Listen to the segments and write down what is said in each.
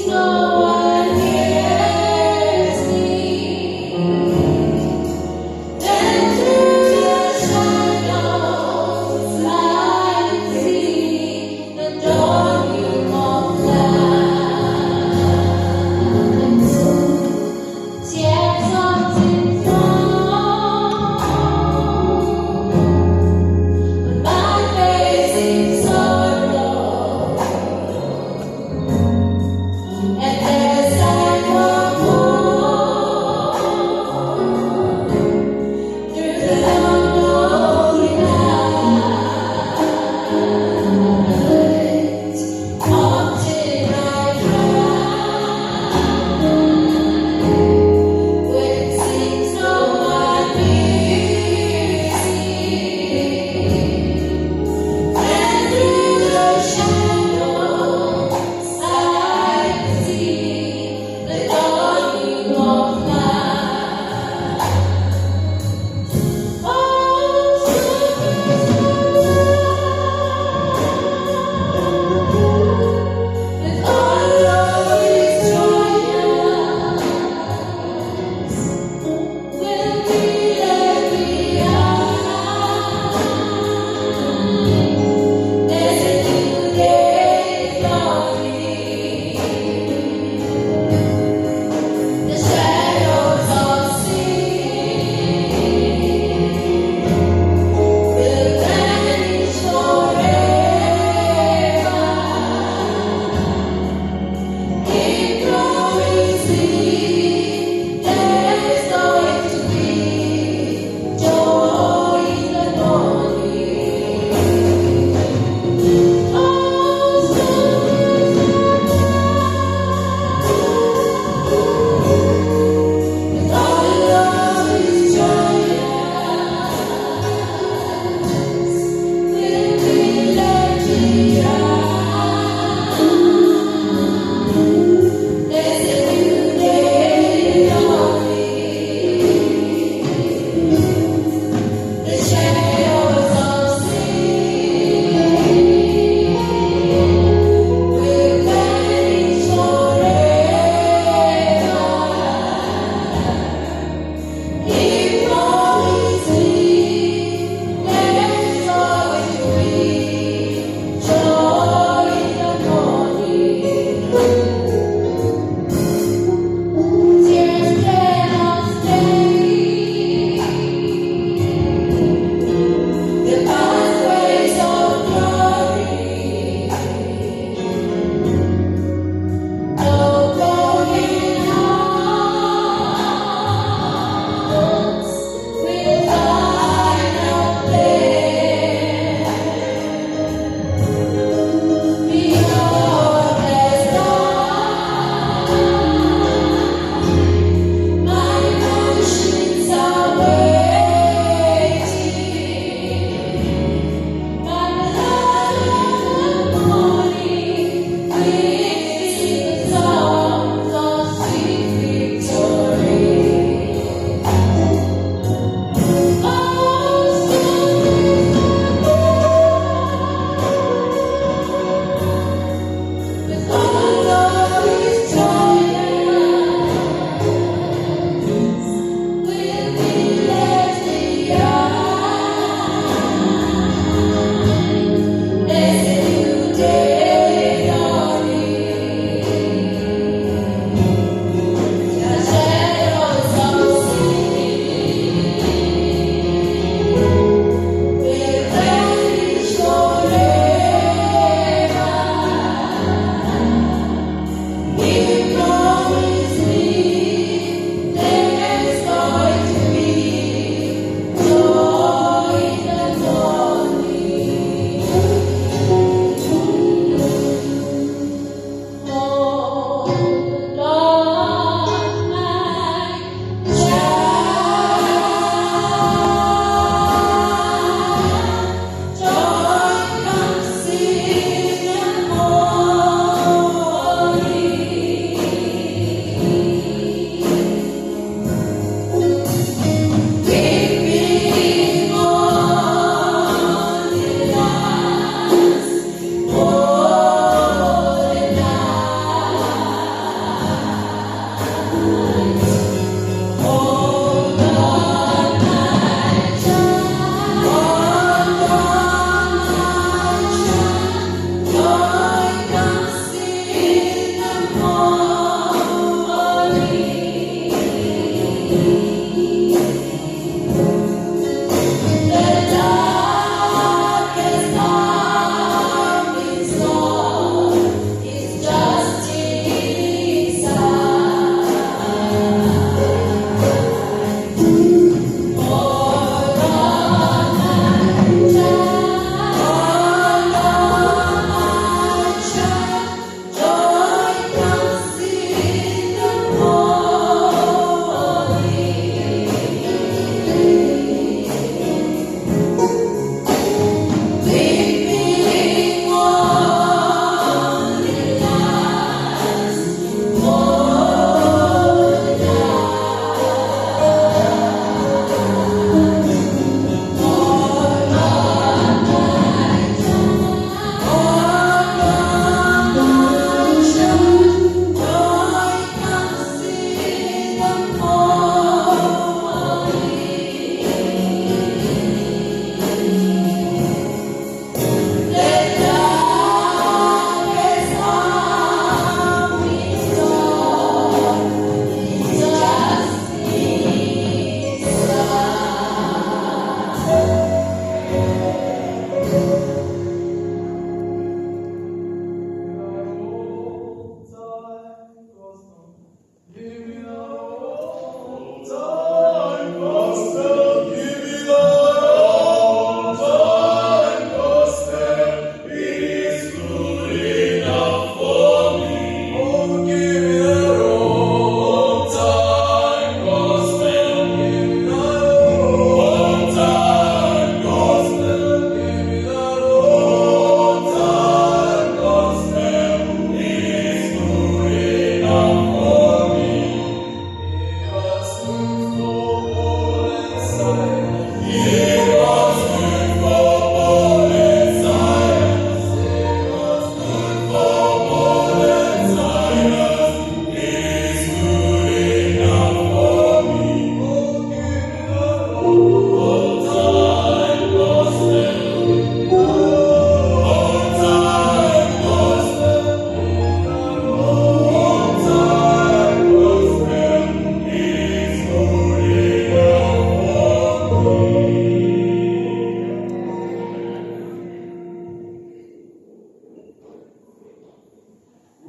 no one hears me. Then through the shadows I see the dawning of light. 接着紧张 When my face is sorrow and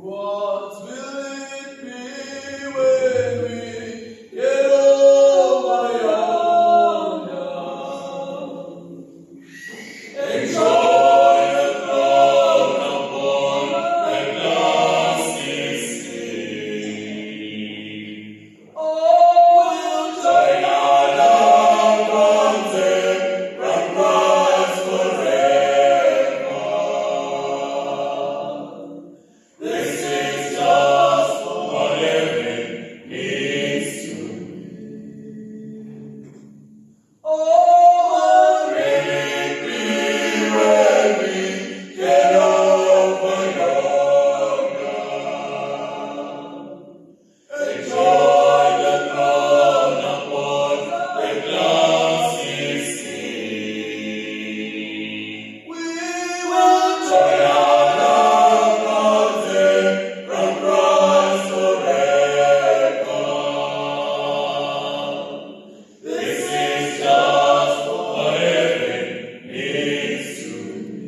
What will it be when we get over yonder? Enjoy the throne upon the glassy sea. Oh, we'll join our loved ones there from Christ forever. This is just what heaven needs to be. Oh, what will it be when we get over yonder? Enjoy the throne upon the glassy sea. We will join our loved ones there from Christ forever. This is just what heaven needs to be.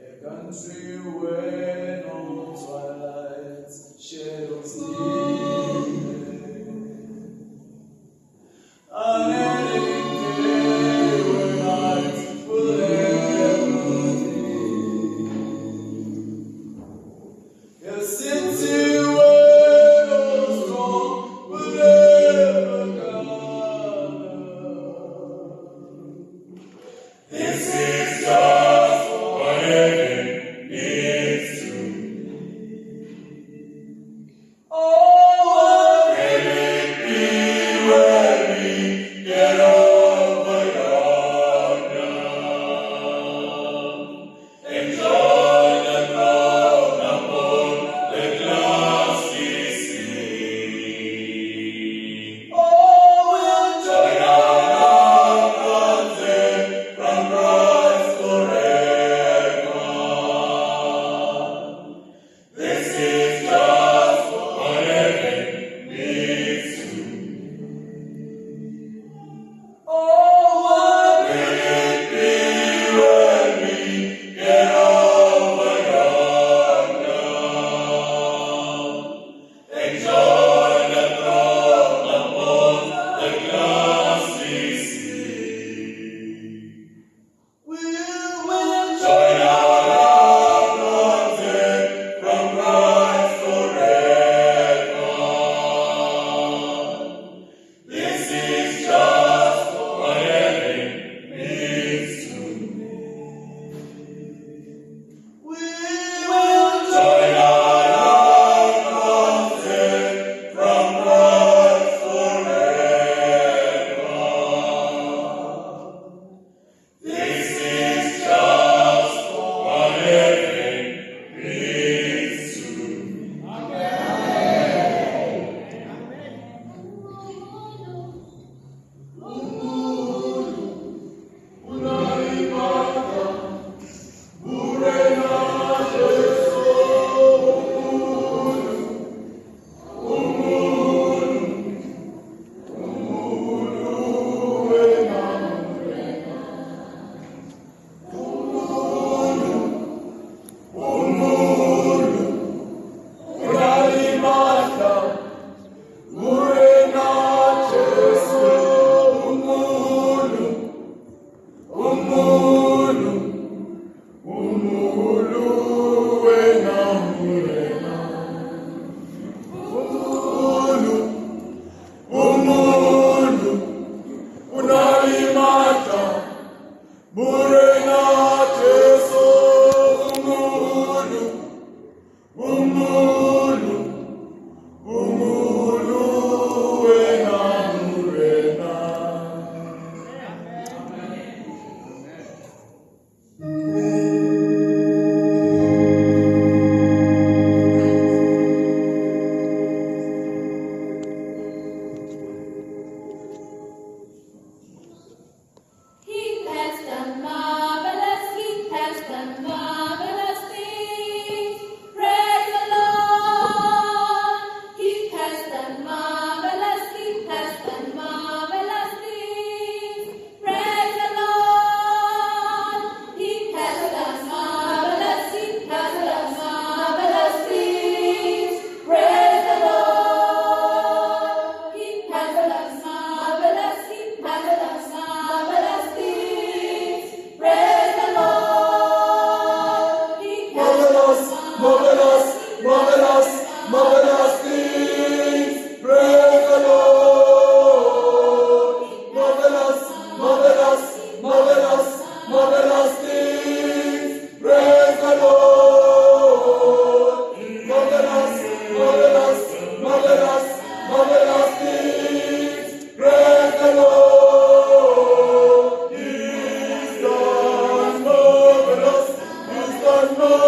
A country where no twilight's shadows deepen. An ending day where night will ever be. A city where no storm will ever gather. This is just what heaven needs to be. Oh, what will it be when we get over yonder? Enjoy the throne upon the glassy sea. Oh, we'll join our loved ones there from Christ forever. This is just what heaven needs to be. Oh, what will it be when we get over yonder? Enjoy the throne upon the glassy sea. We will join our loved ones there from Christ forever. This is just what heaven needs to be. We will join our loved ones there from Christ forever. This is just what heaven needs to be.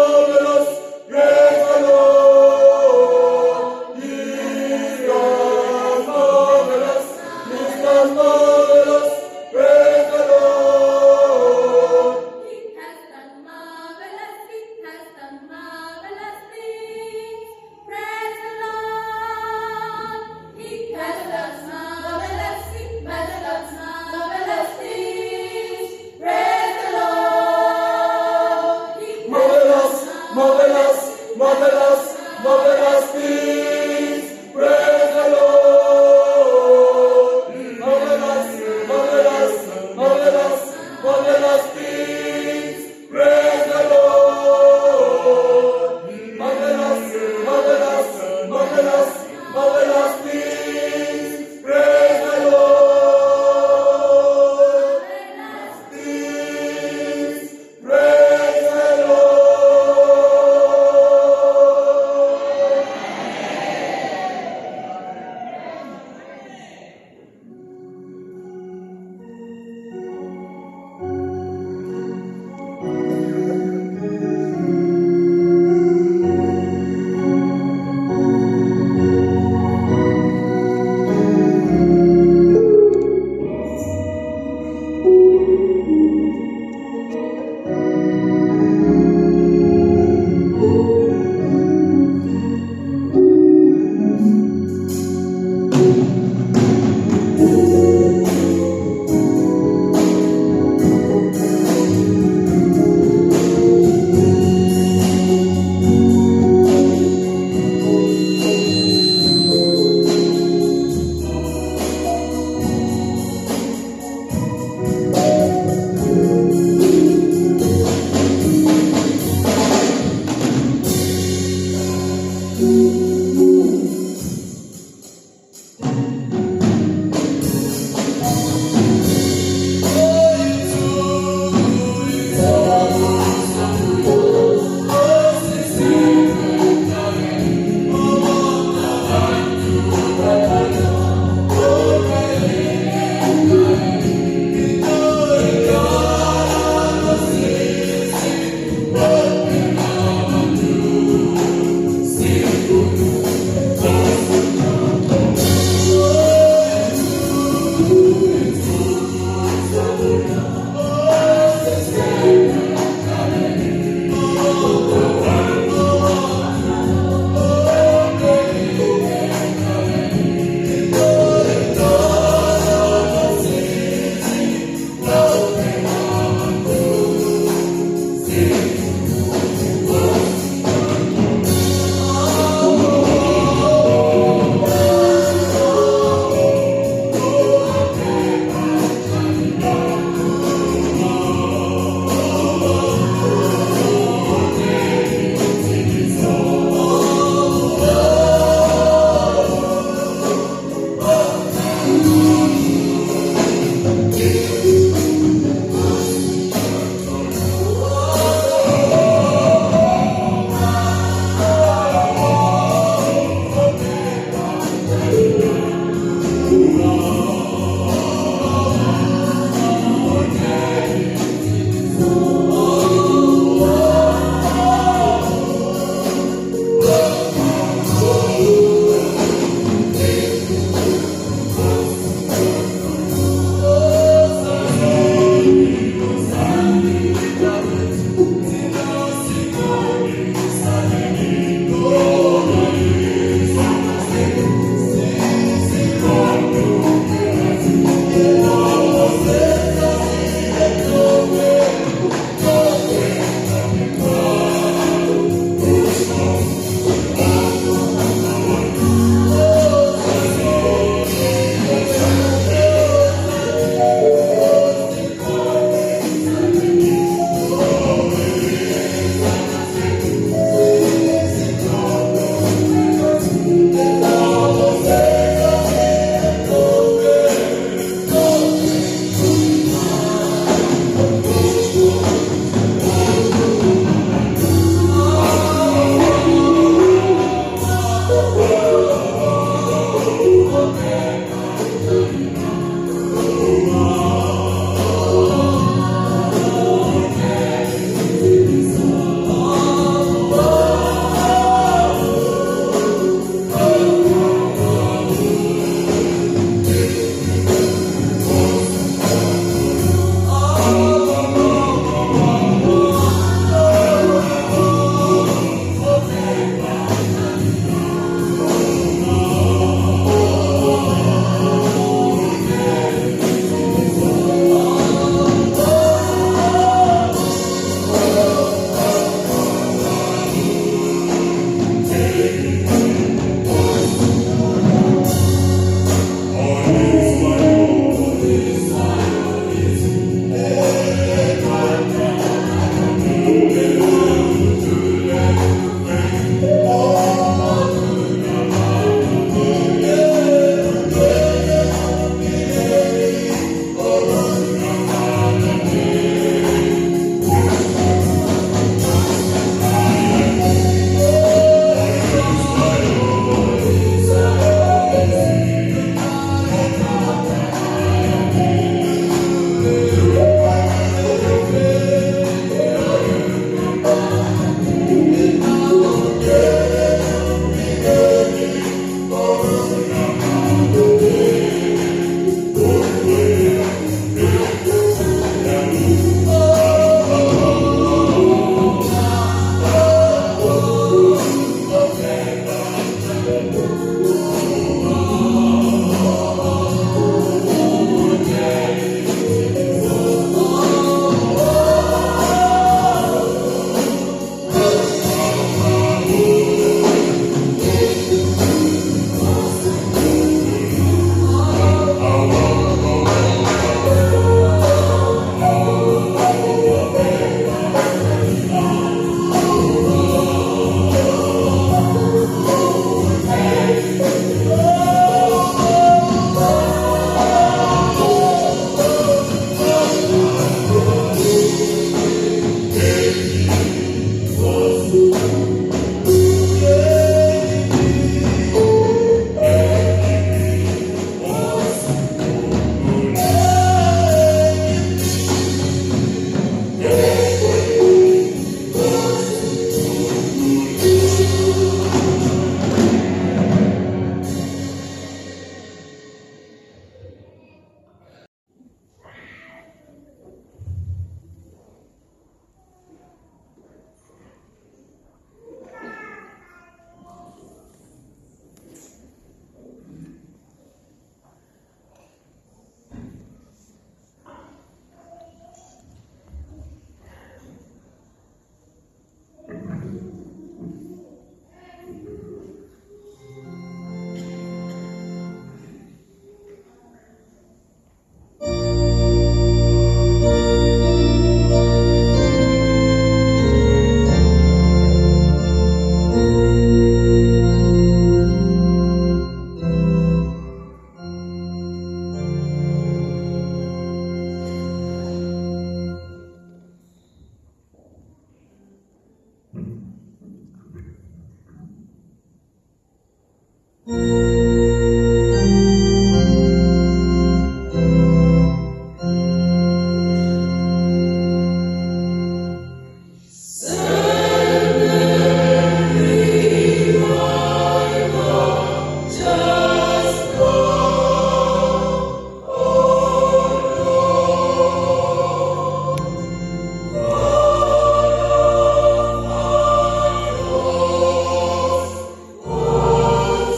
marvelous, praise the Lord. He does marvelous, He does marvelous, praise the Lord. He has done marvelous things. Praise the Lord. He has done marvelous things. Praise the Lord. Marvelous, marvelous, marvelous,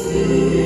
See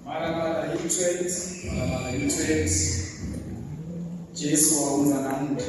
Maranatha Hiltrate, Maranatha Hiltrate. Jesu waunza na mtu.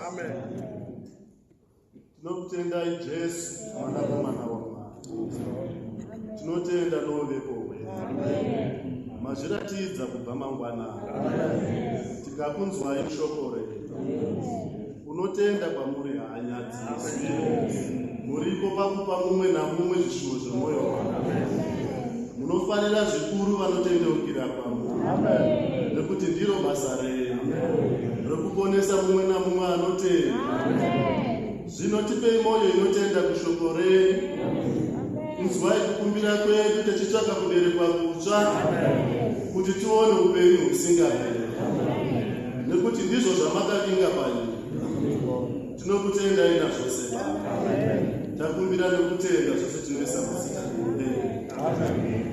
Amen. Tinokutenda Jesu mwanakomana waMwari. Tinotenda novepo wedu. Mazviratidza kubva mangwanani. Tikakunzwai shoko redu. Unotenda kwamuri hanya dzisi. Muripo pakupa mumwe namumwe zvishuwo zvemwoyo wake. Munofarira zvikuru vanotendeukira kwamuri. Nekuti ndiro basa renyu. Rokuponesa mumwe namumwe anotenda. Zvino tipei moyo inotenda kushoko renyu. Inzwai kukumbira kwedu tichitsvaka kuberekwa kutsva kuti tione upenyu husingaperi. Nekuti ndizvo zvamakavinga panyika. tinokutenda ina zvose Baba. Takumbira nekutenda zvose tinoisa muzita renyu.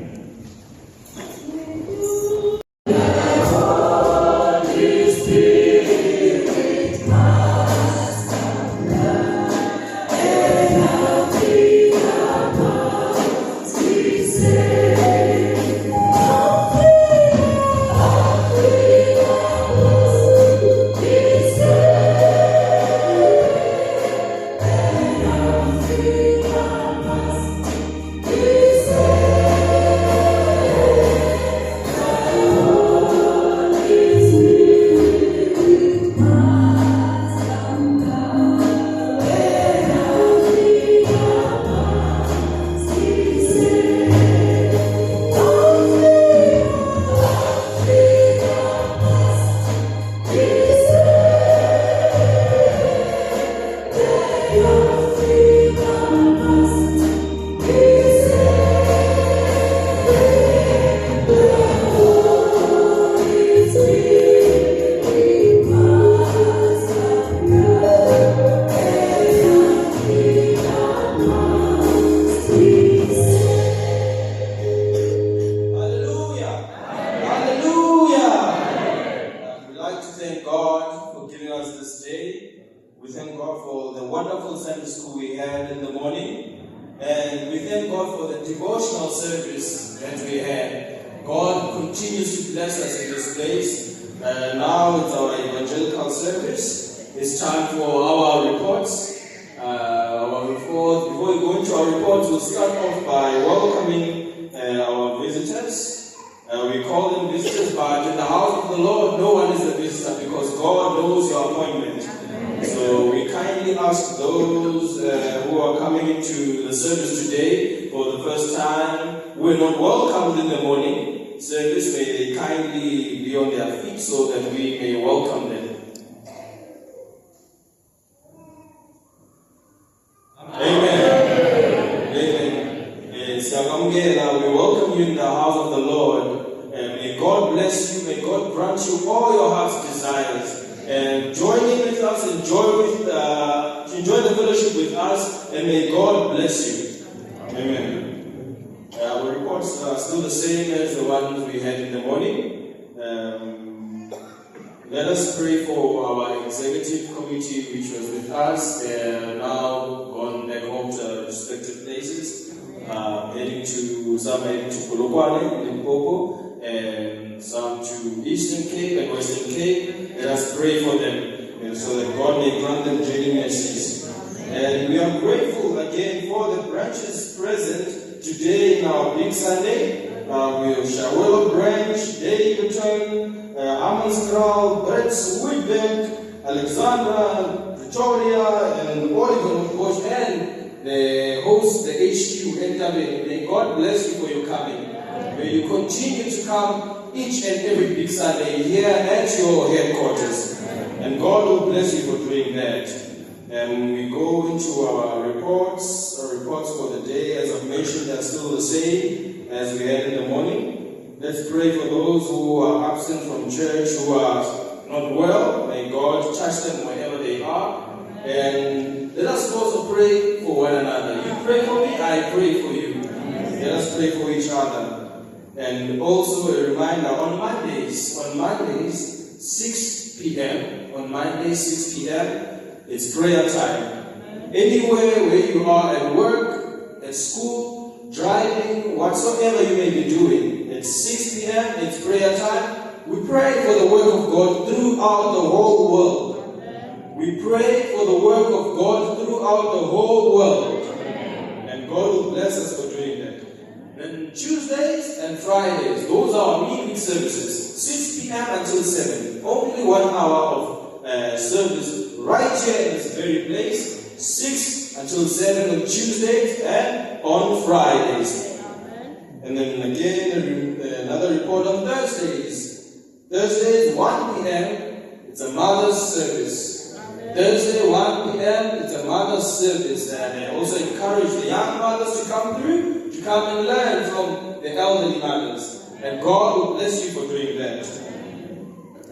Amen. Let us pray for our executive committee which was with us. They are now gone back home to their respective places, heading to some heading to Polokwane, Limpopo, and some to Eastern Cape and Western Cape. Let us pray for them so that God may grant them journey mercies. And we are grateful again for the branches present today in our Big Sunday. We have Shawelo Branch, Davidton, Amonskraal, Brits, Woodbank, Alexandra, Pretoria, and Oregon, of course, and the host, the HQ, Entabe. May God bless you for your coming. May you continue to come each and every Big Sunday here at your headquarters. And God will bless you for doing that. And we go into our reports for the day. As I've mentioned, they're still the same as we had in the morning. Let's pray for those who are absent from church, who are not well. May God touch them wherever they are. And let us also pray for one another. You pray for me, I pray for you. Let us pray for each other. And also a reminder, on Mondays, 6 p.m., on Mondays, 6 p.m., it's prayer time. Anywhere where you are, at work, at school, driving, whatsoever you may be doing, at 6 p.m., it's prayer time. We pray for the work of God throughout the whole world. We pray for the work of God throughout the whole world. And God will bless us for doing that. And Tuesdays and Fridays, those are our midweek services, 6 p.m. until 7. Only 1 hour of service right here in this very place, 6 until 7 on Tuesdays and on Fridays. And then again, another report on Thursdays. Thursdays, 1 p.m., it's a mother's service. Thursday, 1 p.m., it's a mother's service. And I also encourage the young mothers to come through, to come and learn from the elderly mothers. And God will bless you for doing that.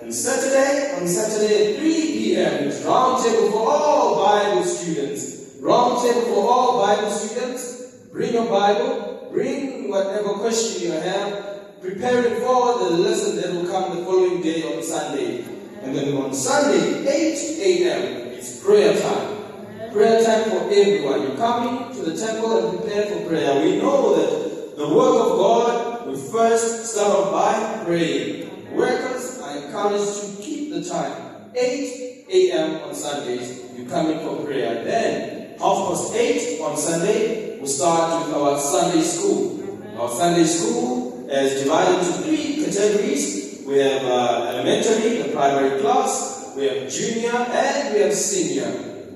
On Saturday at 3 p.m., it's round table for all Bible students. Round table for all Bible students. Bring your Bible. Bring whatever question you have. Preparing for the lesson that will come the following day on Sunday. And then on Sunday, 8 a.m., it's prayer time. Prayer time for everyone. You come into the temple and prepare for prayer. We know that the work of God will first start off by praying. Workers are encouraged to keep the time. 8 a.m. on Sundays, you come in for prayer. Then, 8:30 on Sunday, we start with our Sunday school. Our Sunday school is divided into 3 categories. We have elementary, the primary class, we have junior, and we have senior.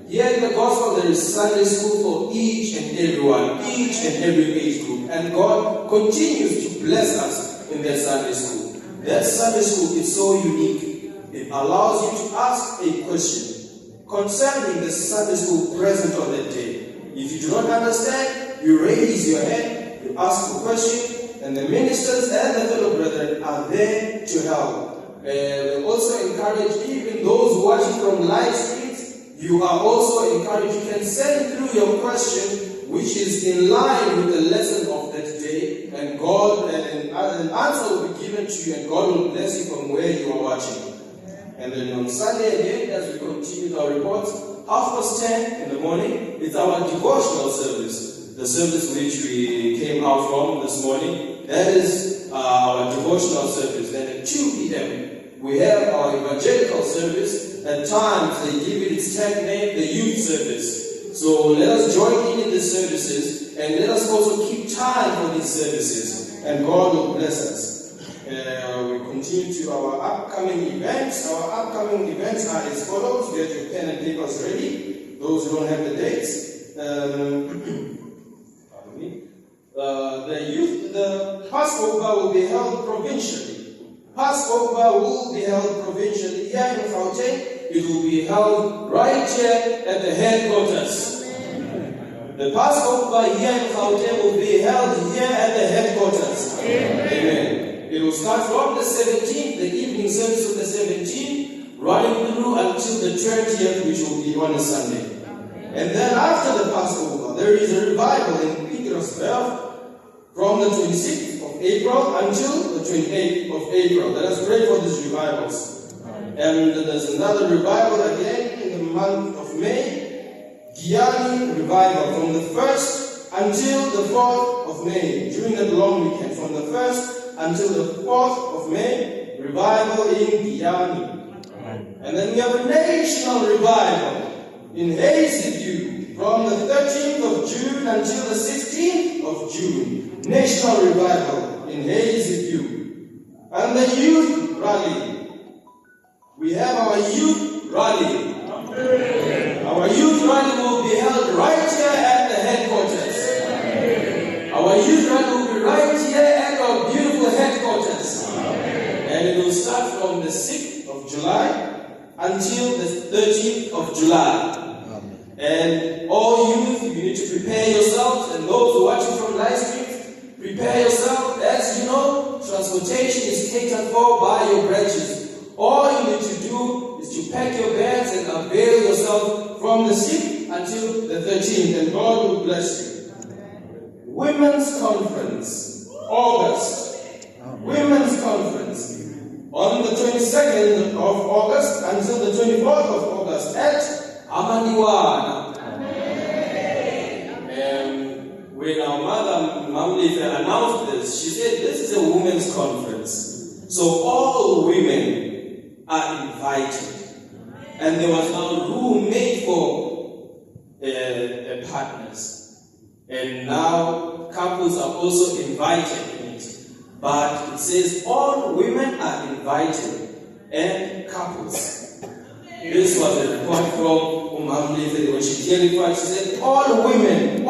Here in the gospel, there is Sunday school for each and everyone, each and every age group. And God continues to bless us in that Sunday school. That Sunday school is so unique. It allows you to ask a question concerning the Sunday school present on that day. If you do not understand, you raise your hand, you ask a question, and the ministers and the fellow brethren are there to help. We also encourage even those watching from live streams. You are also encouraged, you can send through your question which is in line with the lesson of that day, and God an answer will be given to you, and God will bless you from where you are watching. And then on Sunday again, as we continue with our reports, 10:30 in the morning, it's our devotional service, the service which we came out from this morning. That is our devotional service. Then at 2 p.m., we have our evangelical service. At times, they give it its tag name, the youth service. So let us join in these services, and let us also keep time for these services, and God will bless us. We continue to our upcoming events. Our upcoming events are as follows. Get your pen and papers ready. Those who don't have the dates. Pardon me. The Passover will be held provincially. Passover will be held provincially here in Gauteng. It will be held right here at the headquarters. The Passover here in Gauteng will be held here at the headquarters. Amen. It will start from the 17th, the evening service of the 17th, running through until the 20th, which will be on a Sunday. And then after the Passover, there is a revival in Pietersburg from the 26th of April until the 28th of April. Let us pray for these revivals. And there's another revival again in the month of May, Giyani revival from the 1st until the 4th of May. During that long weekend, from the 1st until the 4th of May, revival in Giyani. And then we have a national revival in Hazyview from the 13th of June until the 16th of June. National revival in Hazyview. And the youth rally. We have our youth rally. Our youth rally will be held right here at the headquarters. Our youth rally will be right here at our beautiful headquarters. And it will start from the 6th of July until the 13th of July. And all youth, you need to prepare yourselves, and those watching from live streams, prepare yourself. As you know, transportation is catered for by your branches. All you need to do is to pack your bags and avail yourself from the 6th until the 13th, and God will bless you. Women's Conference, August. Women's Conference on the 22nd of August until the 24th of August at Amaniwana. When our mother, Mamlife, announced this, she said this is a women's conference. So all women are invited. And there was now room made for partners. And now couples are also invited in it. But it says all women are invited and couples. This was a report from Umamlife when she clarified. She said, all women,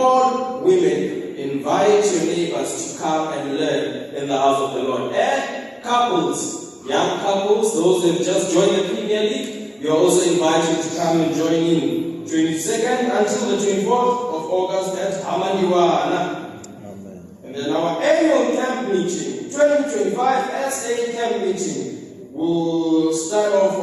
invite your neighbors to come and learn in the house of the Lord. And couples, young couples, those who have just joined the Premier League, you are also invited to come and join in. 22nd until the 24th of August at Amaniwana. And then our annual camp meeting, 2025 SA camp meeting, will start off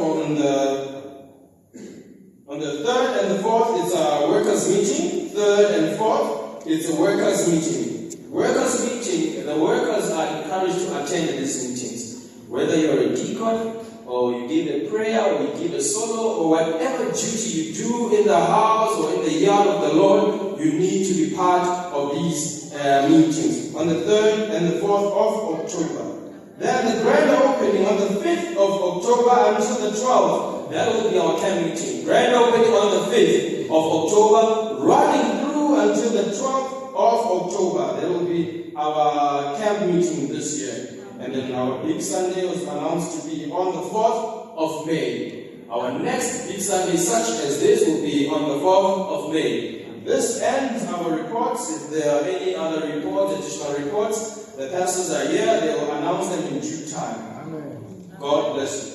on On the 3rd and the 4th, it's a workers' meeting. 3rd and 4th, it's a workers' meeting. Workers' meeting, the workers are encouraged to attend these meetings. Whether you're a deacon, or you give a prayer, or you give a solo, or whatever duty you do in the house or in the yard of the Lord, you need to be part of these meetings on the 3rd and the 4th of October. Then the grand opening on the 5th of October until the 12th. That will be our camp meeting. Grand opening on the 5th of October, running through until the 12th of October. That will be our camp meeting this year. And then our big Sunday was announced to be on the 4th of May. Our next big Sunday, such as this, will be on the 4th of May. This ends our reports. If there are any other reports, additional reports, the pastors are here. They will announce them in due time. Amen. God bless you.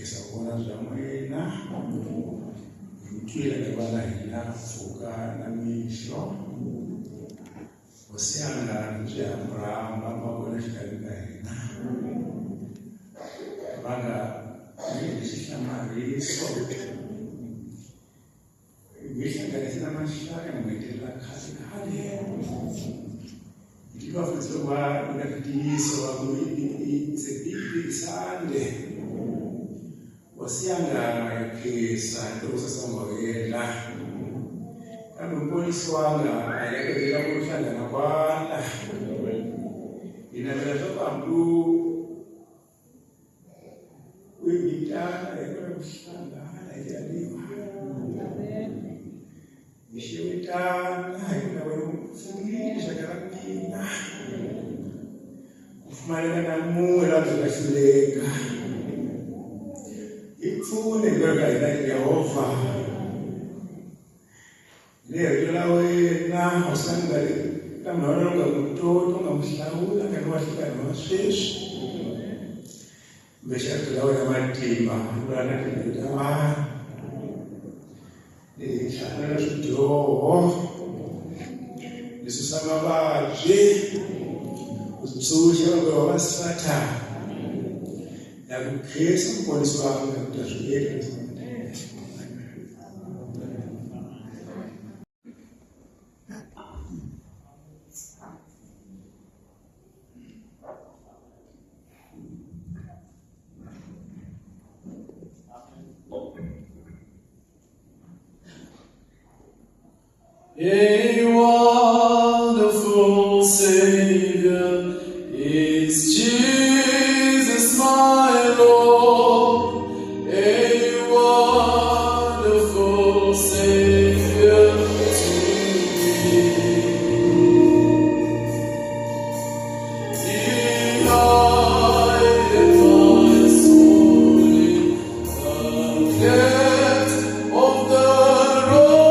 ngisabona zamwena ngitwile ngibala hina fuka namihlo usiyangana nje Abraham amabona shikalina hina banga ngishihlangariso ngihlanganisa namashaka ngitela khali Iba futhi unakadiso isebibisande wasiyangana yakhesa ndokusasangwakela kambe umpolisi wanga ayakadela ukuhlangana kwana inabela sobantu uyitanaekuhlangana yaliwa Ishewitana inawe umfundisha karakina kufumaneka namuwe lapho kahluleka ikufune ngoba ila Yehova leyo la wena usangale kamona ngokutoto ngamhlawula ngakwahlukana nosheshe beshato la wena matimba lana kidama Shana Shudro Nisusama Baji Ususha Wabasfata Yakukesa Mpolisi wangu Yakutashugeka A wonderful Savior is Jesus my Lord. A wonderful Savior to me. He hideth my soul in the depths of the rock.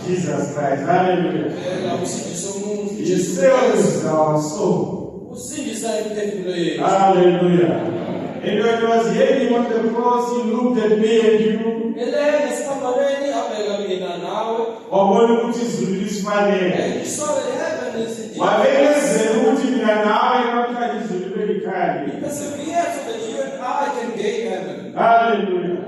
Jesus Christ. Hallelujah. Phela usindiso umuntu He Jesu saves our soul. usindisa imiphefumulo yethu. Hallelujah. And when he was hanging on the cross, he looked at me and you. Elele esiphambanweni abeka mina nawe. Wabona ukuthi izulu lisifanele. And you saw that heaven is indeed. Wabekezela ukuthi mina nawe namhlanje izulu belikhali. Persevere so that you and I can gain heaven. Hallelujah.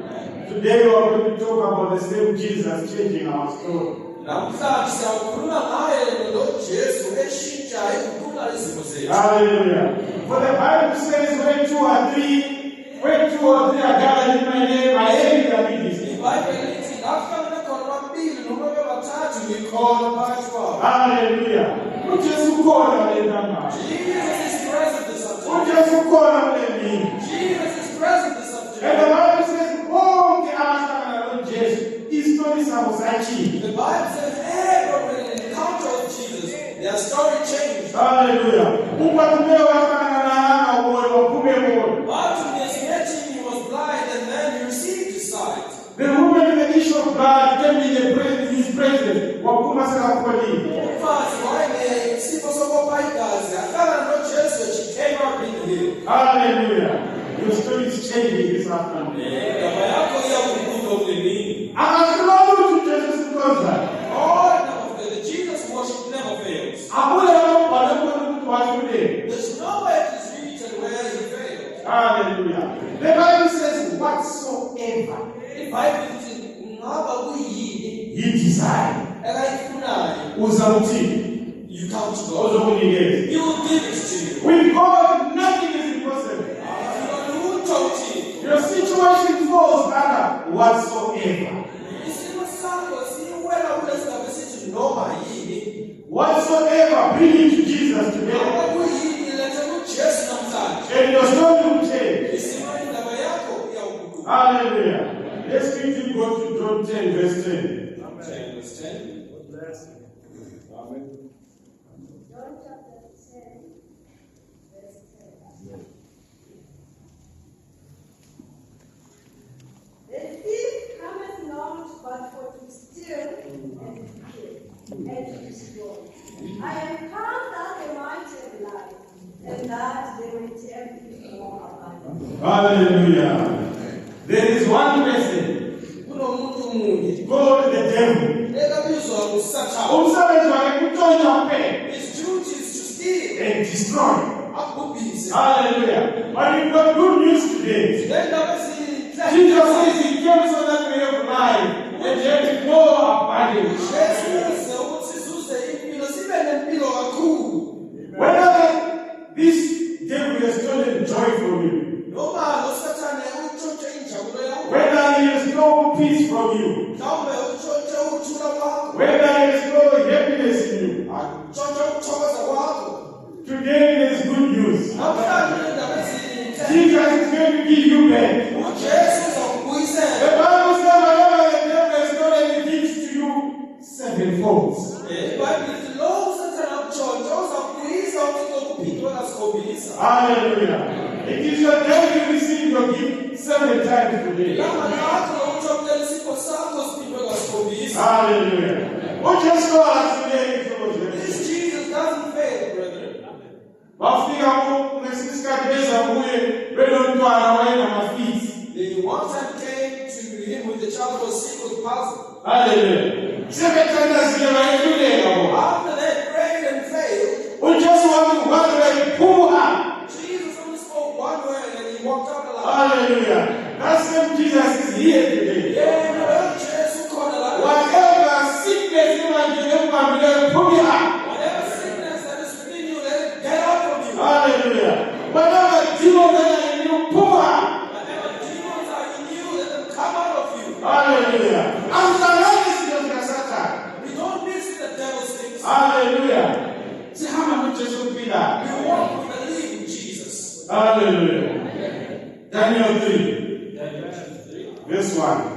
Today we are going to talk about the same Jesus changing our story. Namhlanje siyawukhuluma ngaye lo Jesu eshintsha iguqula izimo zethu. Hallelujah. For the Bible says when two or three are gathered in my name, I am in the midst. iBhayibheli lithi lapho khona ababili noma bebathathu ngikhona phakathi kwabo. Hallelujah. uJesu ukhona le ntambama. Jesus is present this afternoon. uJesu ukhona kule mini. Jesus is present this And the afternoon. Bible says bonke abahlangana noJesu isitori sabo sachile. The Bible says everyone in an encounter with Jesus, their story changed. Hallelujah. Ukwathume wahlangana na umoya waphume kuwo. Bartimaeus met him, he was blind, and then he received his sight. The woman with the issue of blood came in his presence. Waphuma sekapholile. Umfazi wayenesifo sokopha igazi, ahlangana noJesu, and she came out being healed. Hallelujah. Your story is changing this afternoon. Indaba yakho iyakuguquka kule mini. Akasilona ukuthi uJesu sikhonza. Oh, no, the Jesus worship never fails. Akule lokubhala ukuthi wahlule. There's nowhere it is written where he failed. Hallelujah. The Bible says whatsoever iBhayibheli lithi ngaba kuyini he desire ekayifunayo, uzamthini. you come to God. Uzokunikeza. He will give it to you. With God nothing is impossible. Akulutho uthini. Your situation falls under whatsoever. Isimo sakho siwela kule sigaba esithi noma yini. Whatsoever, bring it to Jesus today. Noma kuyini letha kuJesu namhlanje. And your story will change. Isimo indaba yakho iyawuguquka. Hallelujah. Let's quickly go to John 10, verse 10. 10 verse 10. John chapter 10, verse 10. The thief cometh not but for to steal and to kill and to destroy. I am come that they might have life, and that they may have it more abundantly. Hallelujah. There is one person Kunomuntu munye called the devil. ekabizwa nguSathane. Umsebenzi wakhe kuntshontsha kuphela His duty is to steal, and destroy. akubhubhise. Hallelujah. But we've got good news today. Lendaba Jesus ezinhle. says he came so that we have life and have it more abundantly. Jesu uze ukuthi sizuze impilo, sibe nempilo kakhulu. Whether this devil has stolen joy from you, Noma lo Sathane utshontshe injabulo yakho, whether he has stolen peace from you, mhlawumbe utshontshe ukuthula kwakho, whether he has stolen happiness in you, atshontshe ukuthokoza kwakho. today there is good news. Namhlanje lendaba ezinhle. Jesus is going to give you back. uJesu uzakubuyisela. The Bible says whatever the devil has stolen, he gives to you sevenfold. iBhayibheli lithi lo uSathane akutshontshe uzakubuyisa uThixo kuphindwe kasikhombisa. Hallelujah. It is your day to receive your gift 7 times today. Ilanga lakho lokuthokela isipho sakho siphindwe kasikhombisa. Hallelujah. What just for us today? This Jesus doesn't fail, brethren. Bafika ngesikhathi beza kuye belontwana wayenamafisi. The one time came to him with the child who was sick with palsy. Hallelujah. Sebethandazile bayehluleka bona. After they prayed and failed, uJesu wathi ubandla iphuma. Jesus only spoke one word and he walked out alive. Hallelujah. That same Jesus is here today. Yeah, Jesus khona la. Whatever sickness imanje embambile phuma. Whatever sickness that is within you, let it get out from you. Hallelujah. Whatever demons that are in you phuma. Whatever demons are in you, let them come out of you. Hallelujah. Amhlangani izinto zikaSathane. We don't mix with the devil's things. Hallelujah. Sihamba noJesu uphilayo. We walk with the living Jesus. Hallelujah. Daniel 3, verse 1.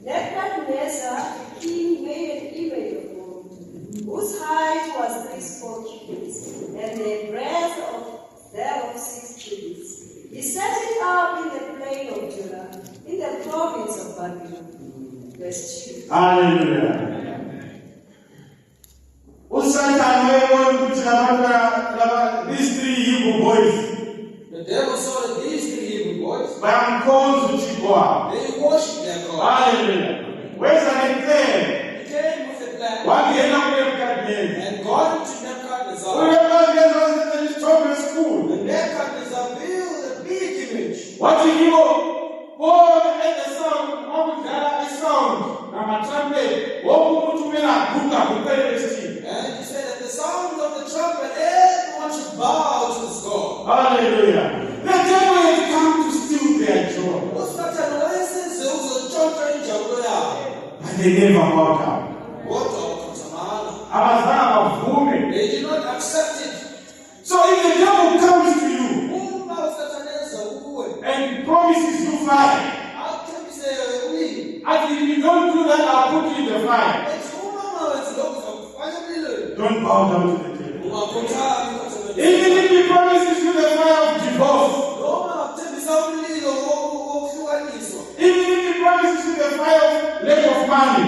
Nebuchadnezzar, the king, made an these 3 Hebrew boys. The devil saw that these 3 Hebrew boys, They worship their God. Hallelujah. Where's the He came with a plan, One and God to Nebuchadnezzar. school. And Nebuchadnezzar built a big image. What do you know? Oh, and the sound, what we got a sound. Now, my trumpet, what would you mean? I put up the And he said at the sound of the trumpet, everyone should bow to his God. Hallelujah. The devil has come to steal their joy. But they never bowed down. They did not accept it. So if the devil comes to you and promises you fire, and if you don't do that, I'll put you in the fire. Don't bow down to the devil. Even if he promises you the fire of divorce, even if he promises you the fire of lack of money,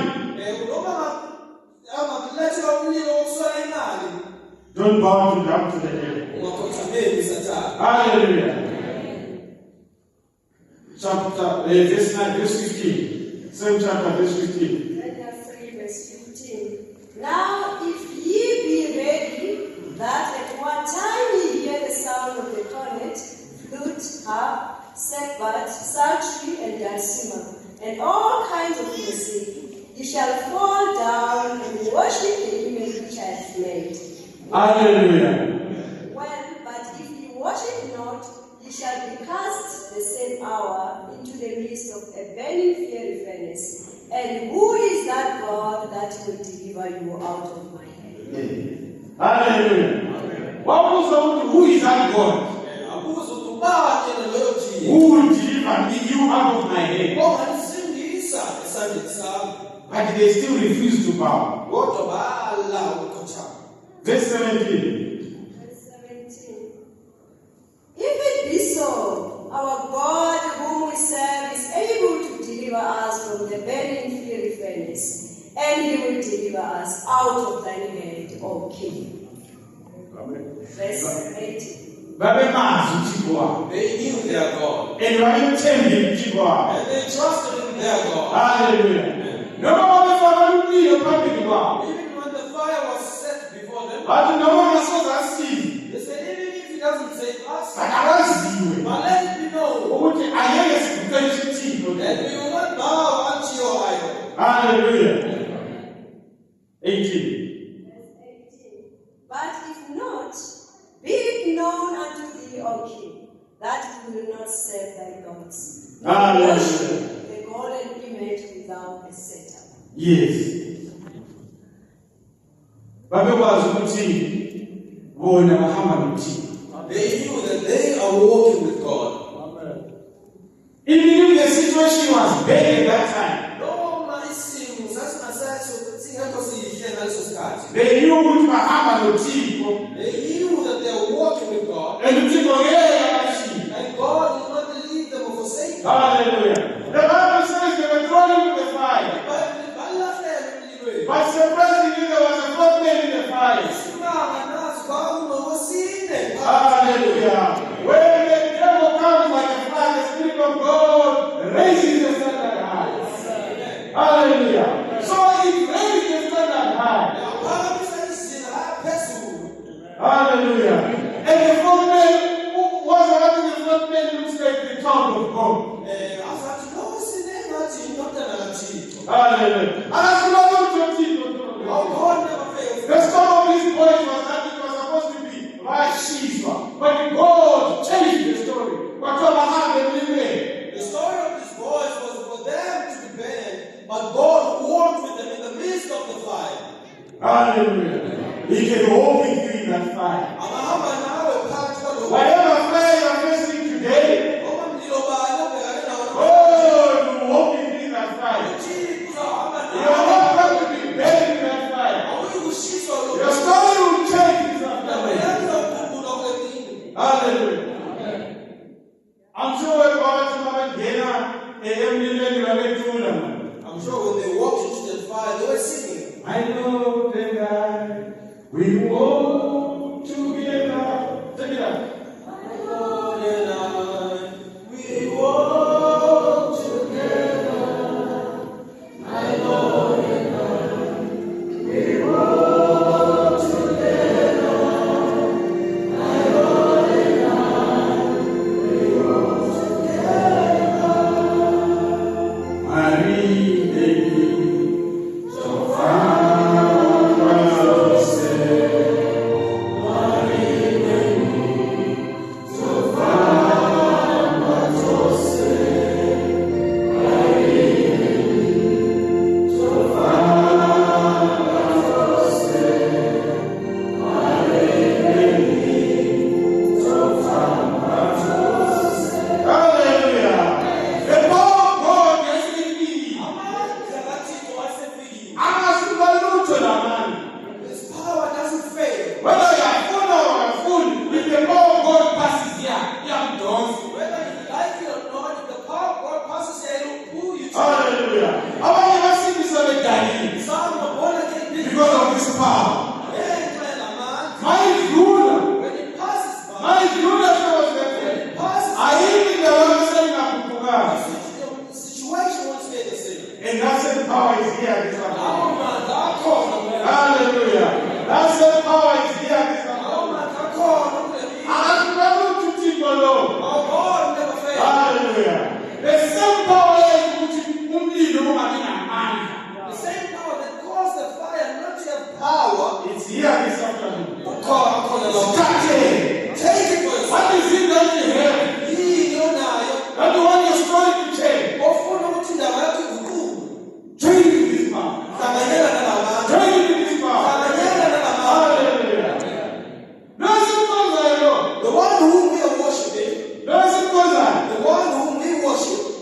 don't bow down to the devil. Hallelujah. Chapter verse 9, verse 15. Same chapter, verse 15. Isaiah 3, verse 15. Now, if ye be ready, that at one time ye hear the sound of the cornet, flute, harp, sackbut, psaltery, and dulcimer, and all kinds of music, ye shall fall down and worship the image which I have made. Hallelujah. Well, but if ye worship not, ye shall be cast the same hour into the midst of a burning fiery furnace. And who is that God that will deliver you out of my hand? Hallelujah. Who is that God? Who will deliver you out of my hand? But they still refuse to bow. Verse 17. Verse 17. If it be so, our God whom we serve is able to deliver us from the burning fiery furnace, and he will deliver us out of thine hand, O King. Verse 18. They knew their God. And they trusted in their God. Hallelujah. No Even when the fire was set before them, they said, even if he doesn't say us, but let it be known that we will not bow unto your idol. Hallelujah. 18. Verse 18. But if not, be it known unto thee, O King, that we will not serve thy gods, nor Hallelujah. worship the golden image without a setup. Yes. Babekwazi ukuthi bona bahamba noThixo. They knew that they are walking with God. Even if the situation was bad at that time, they knew ukuthi bahamba noThixo. They knew that they are walking with God. And uThixo ngeke abashiye. And God will not leave them or forsake them. Hallelujah. The Bible says they were thrown into the fire. But surprisingly, there was a fourth man in the fire. Hallelujah. When the devil comes like a fire, the Spirit of God raises the standard high. Hallelujah. So it raised the standard high. Hallelujah. And the fourth man, who was having the fourth man, looks like the child of God. Hallelujah. And as we know, the story of these boys was that it was supposed to be Bathsheba, but God changed the story. The story of these boys was for them to be banned, but God walked with them in the midst of the fire. Hallelujah. He can walk with you in that fire. Whatever fire you are facing today, God will walk with you in that fire. You are not going to be buried in that fire. Your story will change in that fire. Hallelujah. I'm sure when God I'm sure when they walked into the fire, they were singing. I know the guy we walk It's here this afternoon. Start Take it for yourself. What is it that you have? That you want your story to change? Join with this man. Join with this man. Hallelujah. Doesn't cause The one whom we are worshiping, doesn't cause the one whom we worship,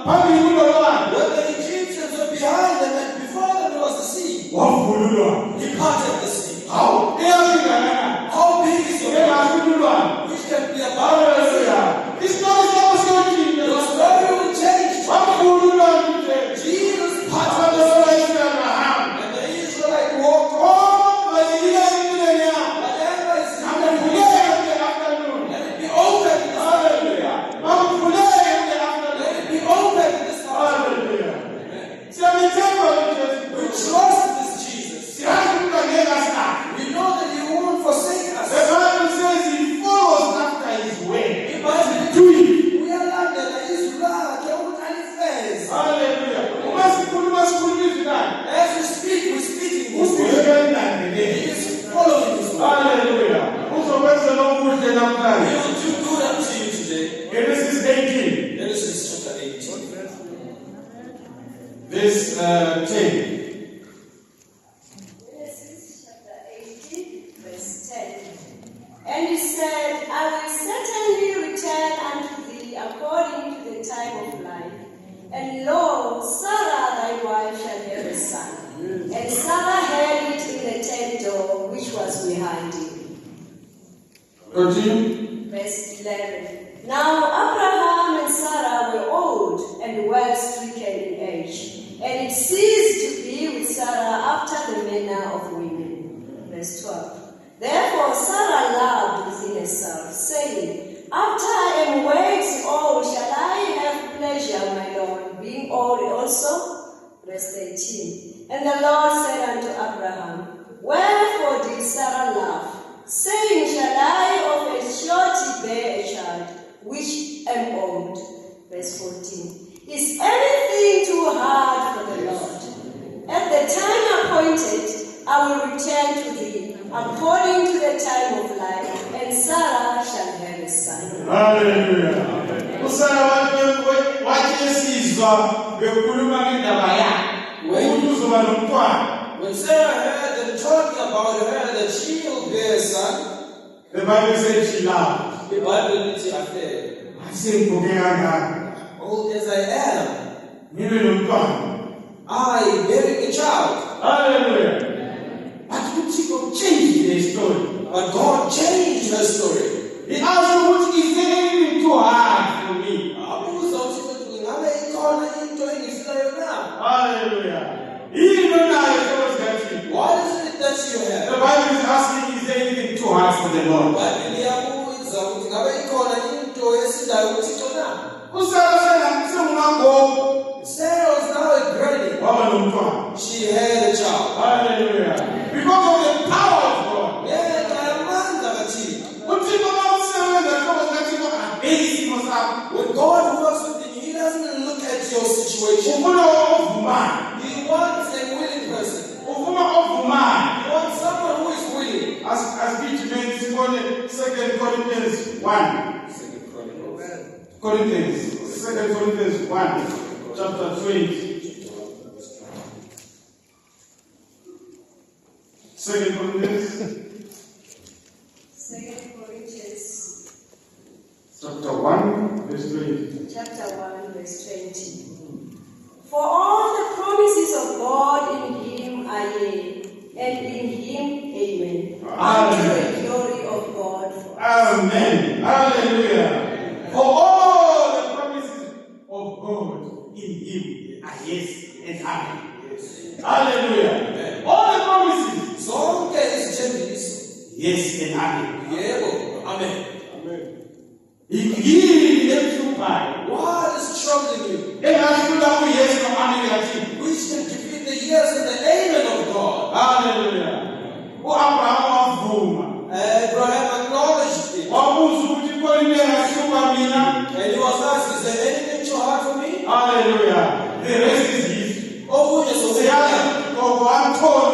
when the Egyptians were behind them and before them there was the sea, he parted the sea. How? How big is your God? Which can be about Hallelujah. It's not so changing. your story will change. Jesus parted the sea, and the Israelite walked on. Whatever is coming, let it be open this afternoon. Let it be open this afternoon. We trust this Jesus. We know that He won't forsake us. We are like that Israel, they won't manifest. As we speak, we speak in His word. He is following His word. He will do good unto you today. Genesis 18, Genesis chapter 18. verse 10. Genesis chapter 18, verse 10. And he said, I will certainly return unto thee according to the time of life. And lo, Sarah thy wife shall have a son. And Sarah had it in the tent door which was behind him. Continue. Verse 11. Now Abraham and Sarah were old and well stricken in age, and it ceased to be with Sarah after the manner of women. Verse 12. Therefore Sarah loved within herself, saying, After I am waxed old, shall I have pleasure, my Lord, being old also? Verse 13. And the Lord said unto Abraham, Wherefore did Sarah laugh, saying, Shall I of a surety bear a child, which am old? Verse 14. Is anything too hard for the Lord? At the time appointed, I will return to thee, according to the time of life, and Sarah shall have a son. Hallelujah. When Sarah heard them talking about her that she will bear a son, The Bible says she laughed. the Bible didn't say affair. I said, Old as I am, I bearing a child. Hallelujah. But you changed the story. But God changed her story. He asked her, what is anything too hard for me? Hallelujah. He didn't know how it that you. What is it that you have? The Bible is asking, is there anything too hard for the Lord? Sarah was now a granny. She had a child. Hallelujah. Because of the power of God. When God works with you, He doesn't look at your situation. He wants a willing person. He wants someone who is willing. As Peter made 2 Corinthians 1. 2 Corinthians 1, chapter 20. 2 Corinthians 2 Corinthians chapter 1, verse 20. chapter 1, verse 20. For all the promises of God in Him are yea, and in Him amen. Unto the glory of God forever. Amen. Hallelujah. For all the promises of God in Him are yes and amen. Hallelujah. All the promises. Yes and amen. Amen. He left you by. What is troubling you? Yes no amen. Which can defeat the yes and the amen of God. Hallelujah. Abraham acknowledged it. And he was asked, is there anything too hard for me? Hallelujah. The rest is history. Oh, goodness, Say, I go and told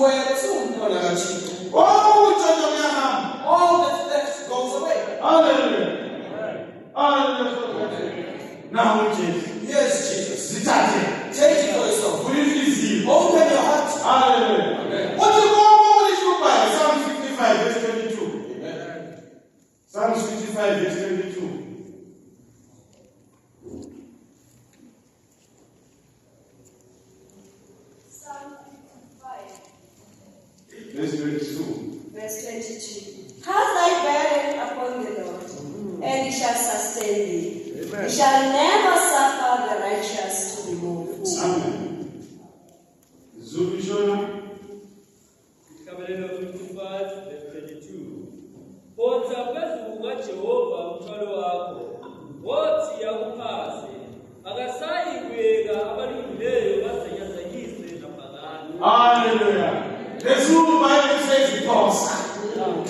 wena sungumntwana kaThixo. Oh, utshontshwa kuyahamba. All that's left goes away. Hallelujah. Hallelujah. Now, Jesus. Yes, Jesus. Zithathe. Take it for yourself. Vula inhliziyo. Open your heart. Hallelujah. Amen. Uthi konke okulishubayo, Psalm 55 verse 22. Psalm 55 verse 22. Psalm 55, Verse 22. verse 22. Cast thy burden upon the Lord, and he shall sustain thee. He shall never suffer the righteous to be moved. Amen. Zulu Shona. Kabelelo 55 verse 22. Photha phezu kukaJehova umthwalo wakho, wothi akuphase, akasayi kuyeka abalungileyo bazenyazanyise naphakade. Hallelujah. The Zulu Bible says pause.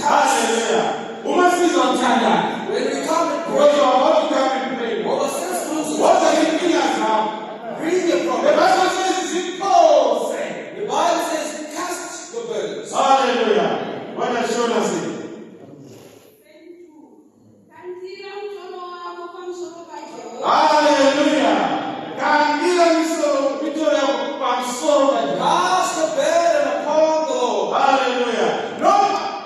Hallelujah. Uma sizothandana. When we come and Because pray, you are about to come and pray. our sins lose. What are the feelings now? Bring your The problem. Bible says pause. The Bible says cast your burdens. Hallelujah. What does Shona say? Kandira mkono wako kwa msoro kwa Jehova. Hallelujah. Kandila mito ya kumsoro na Cast the burden upon the Lord. Hallelujah. No,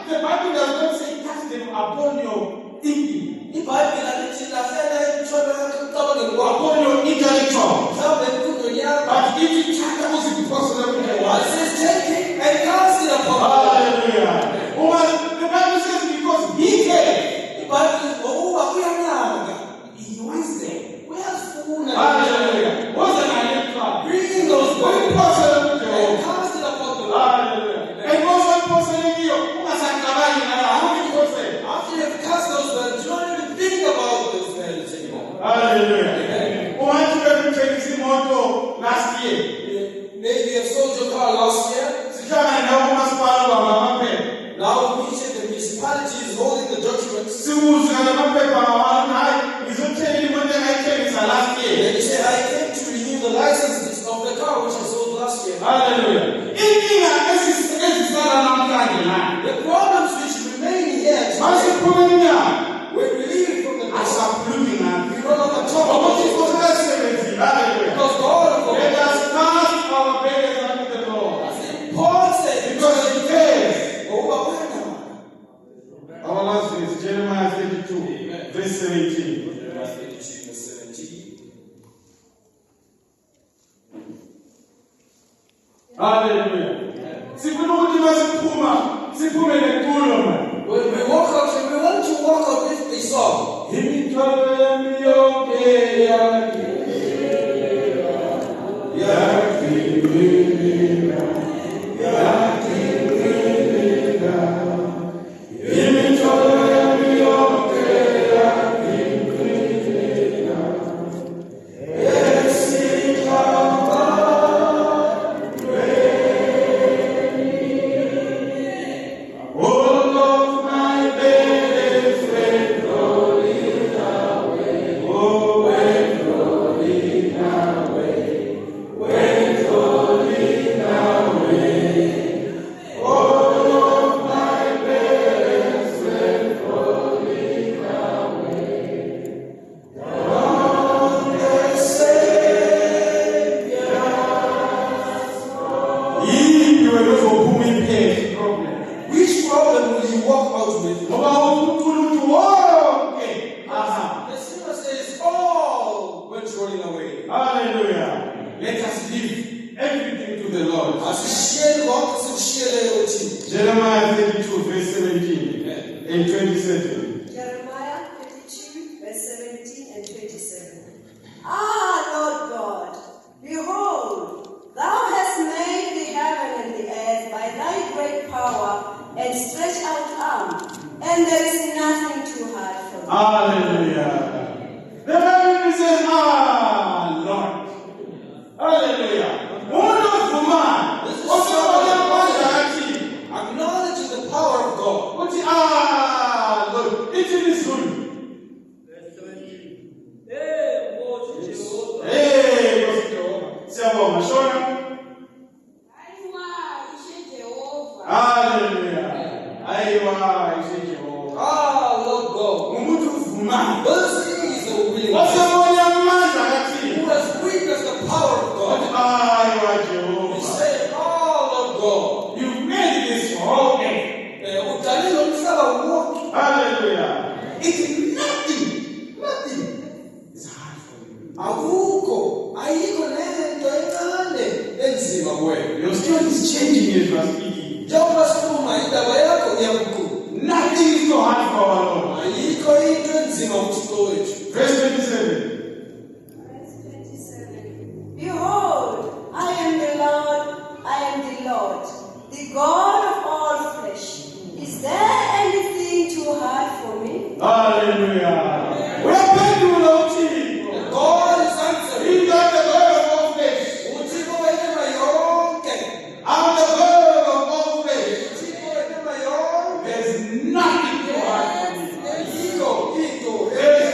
the Bible does not say cast them upon your thinking, IBhayibheli alithi lahlela imithwalo yakho ekucabangeni kwakho. upon your intellectual. Mhlawumbe emfundweni yakho. But if you try to use it possible, It says take it and cast it upon the Lord. hallelujah. The Bible says because he came. IBhayibheli ngokuba uyanaka. He was there. Uyafuna. Hallelujah. What's an intellectual? Bring those When burdens possible, and cast it upon the Lord. hallelujah. And also possible, you must have how many person? After you have cast those burdens, you don't even think about those burdens anymore. Hallelujah. Who went to the training moto last year? Maybe you have sold your car last year. Sikhana ndawo masipala bamaphepha. Now we meet the municipality is holding the documents. Sibuza lamaphepha awani hayi ngizothela imoto engayithengisa last year. Then you say, I came to renew the licenses of the car which I sold last year. Hallelujah. Inkinga ezisala namhlanje la. The problems which remain here today, Masiphuma inyama. when we leave from the cross, Asakhulumi ngakho. we no longer talk about Ukuthi it. Inkosi kasebenzile. Hallelujah. Because God of Let God, us cast our burdens unto the Lord. Paul said, Because he cares. Ngoba wena. Our last verse, Jeremiah 32, verse 17. Jeremiah 32 verse 17. Hallelujah. Sifuna ukuthi masiphuma siphume nekulo man. When we walk out, and we want to walk out with a song. Imithwalo yami yonke yakhiwelela. Imithwalo yami yonke yakhiwelela. Esihamba all of my burdens went rolling away. Oh, went rolling away. Went rolling away. All of my burdens went rolling away. On the Savior's cross. Yini wena uzophuma imphethe problem? Which problem will you walk out with? Ngoba uNkulunkulu uthi wonke ahamba. The sinner says, all went rolling away. Hallelujah. Let us leave everything to the Lord. Asishiyele konke sikushiyele uThixo. Jeremiah 32, verse 17 and 27. Jeremiah 32, verse 17 and 27. Ah, Lord God, behold, thou hast made the heaven and the earth by thy great power and stretched out arm, and there is nothing too hard for thee. Hallelujah. The Bible says, ah, Lord. Hallelujah. Umuntu ovuma, osebona amandla kaThixo. Acknowledging the power of God. Uthi, ah, Lord Awuko, ayiko lento encane enzima kuwena. Your story is changing as you are speaking. Njengoba sikhuluma indaba yakho iyaguquka. Nothing is so hard for our Lord. Ayikho into enzima kuThixo wethu. Verse 27. Verse 27. Behold, I am the Lord, the God of all flesh. Is there anything too hard for me? Hallelujah. We are praying to Lord Jesus. God is answering. He is not the God of all flesh. uThixo wenema yonke. I'm the God of all flesh. uThixo wenema yonke. There's nothing too hard for me. Ayikho into There's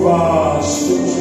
Jehovah, Jehovah,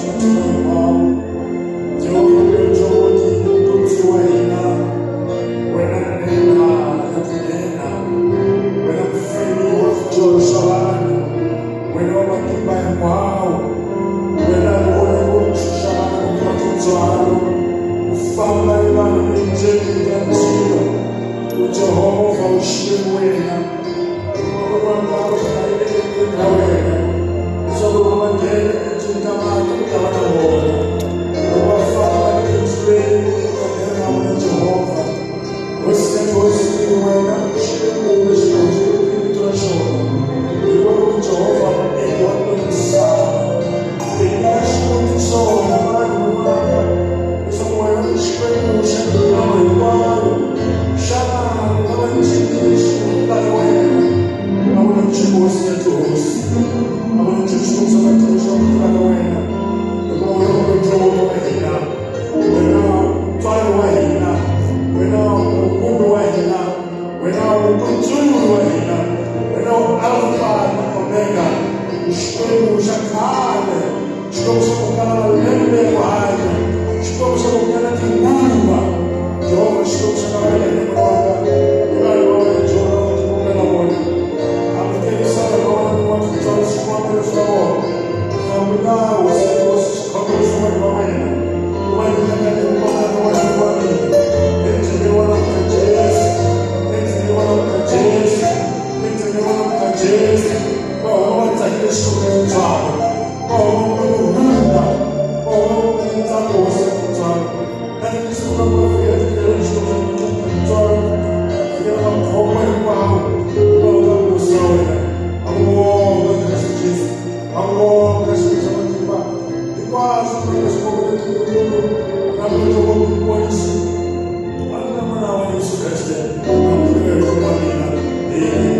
Amen.